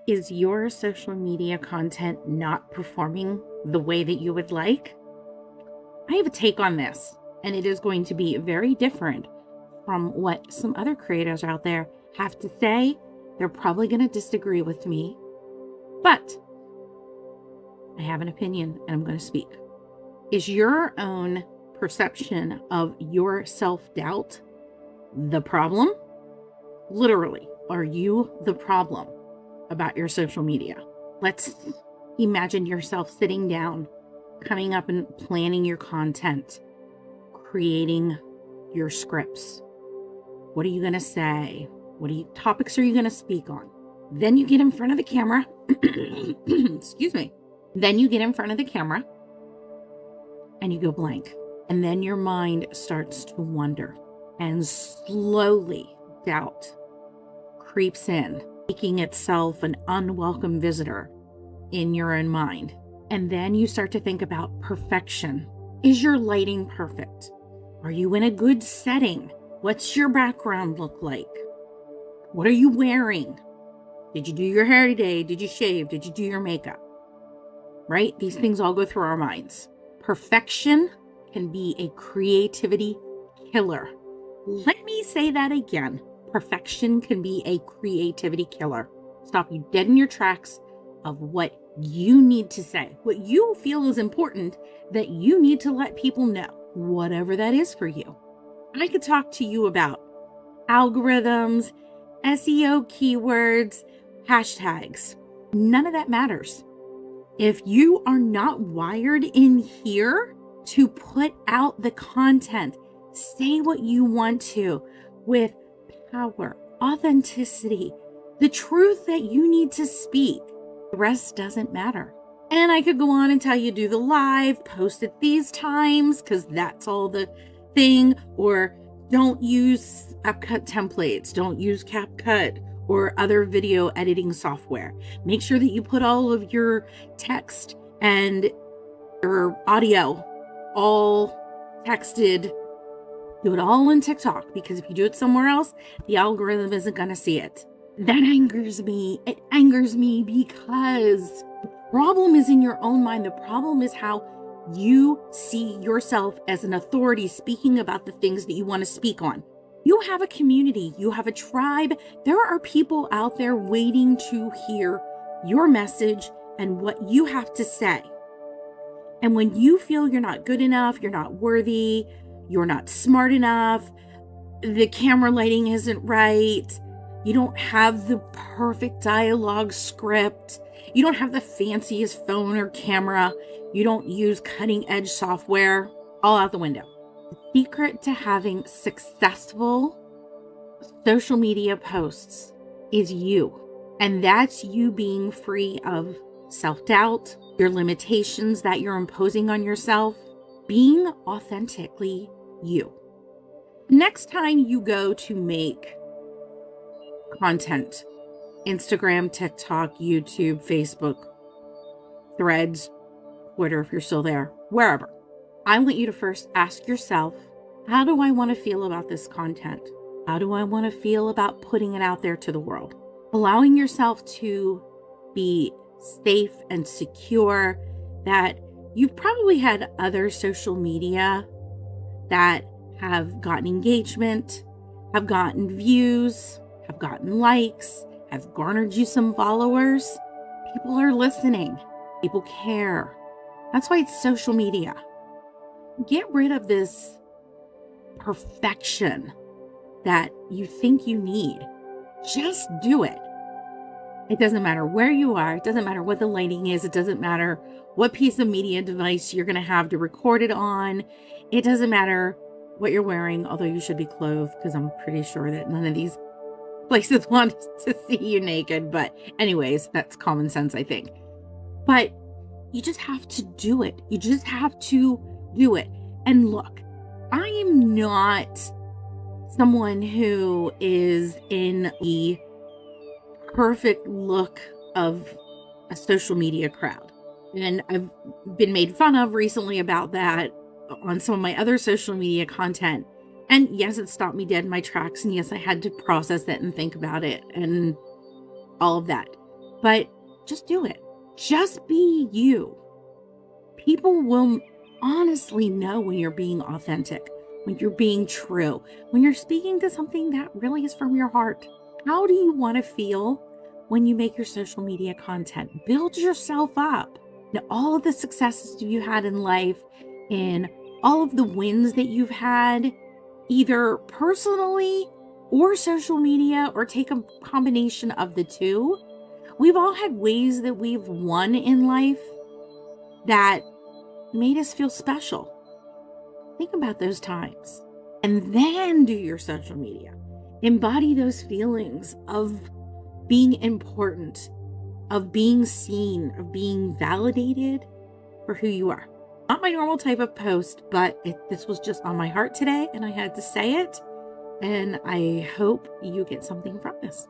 Is your social media content not performing the way that you would like? I have a take on this, and it is going to be very different from what some other creators out there have to say. They're probably going to disagree with me, but I have an opinion and I'm going to speak. Is your own perception of your self-doubt the problem? Literally, are you the problem about your social media? Let's imagine yourself sitting down, coming up and planning your content, creating your scripts. What are you going to say? Topics are you going to speak on? Then you get in front of the camera. Excuse me. Then you get in front of the camera and you go blank. And then your mind starts to wander, and slowly doubt creeps in, making itself an unwelcome visitor in your own mind. And then you start to think about perfection. Is your lighting perfect? Are you in a good setting? What's your background look like? What are you wearing? Did you do your hair today? Did you shave? Did you do your makeup? Right? These things all go through our minds. Perfection can be a creativity killer. Let me say that again. Perfection can be a creativity killer. Stop you dead in your tracks of what you need to say, what you feel is important that you need to let people know, whatever that is for you. I could talk to you about algorithms, SEO keywords, hashtags. None of that matters. If you are not wired in here to put out the content, say what you want to with power, authenticity, the truth that you need to speak, the rest doesn't matter. And I could go on and tell you, do the live, post at these times, because that's all the thing, or don't use CapCut templates, don't use CapCut or other video editing software. Make sure that you put all of your text and your audio all texted. Do it all in TikTok, because if you do it somewhere else, the algorithm isn't going to see it. That angers me. It angers me because the problem is in your own mind. The problem is how you see yourself as an authority speaking about the things that you want to speak on. You have a community, you have a tribe. There are people out there waiting to hear your message and what you have to say. And when you feel you're not good enough, you're not worthy, you're not smart enough, the camera lighting isn't right, you don't have the perfect dialogue script, you don't have the fanciest phone or camera, you don't use cutting edge software, all out the window. The secret to having successful social media posts is you. And that's you being free of self-doubt, your limitations that you're imposing on yourself, being authentically you. Next time you go to make content, Instagram, TikTok, YouTube, Facebook, Threads, Twitter, if you're still there, wherever, I want you to first ask yourself, how do I want to feel about this content? How do I want to feel about putting it out there to the world? Allowing yourself to be safe and secure, that you've probably had other social media that have gotten engagement, have gotten views, have gotten likes, have garnered you some followers. People are listening. People care. That's why it's social media. Get rid of this perfection that you think you need. Just do it. It doesn't matter where you are. It doesn't matter what the lighting is. It doesn't matter what piece of media device you're going to have to record it on. It doesn't matter what you're wearing, although you should be clothed, because I'm pretty sure that none of these places want to see you naked. But anyways, that's common sense, I think. But you just have to do it. You just have to do it. And look, I am not someone who is in the perfect look of a social media crowd. And I've been made fun of recently about that on some of my other social media content. And yes, it stopped me dead in my tracks. And yes, I had to process it and think about it and all of that. but just do it. Just be you. People will honestly know when you're being authentic, when you're being true, when you're speaking to something that really is from your heart. How do you want to feel when you make your social media content? Build yourself up. Now, all of the successes you had in life and all of the wins that you've had, either personally or social media, or take a combination of the two. We've all had ways that we've won in life that made us feel special. Think about those times and then do your social media. Embody those feelings of being important, of being seen, of being validated for who you are. Not my normal type of post, but this was just on my heart today and I had to say it. And I hope you get something from this.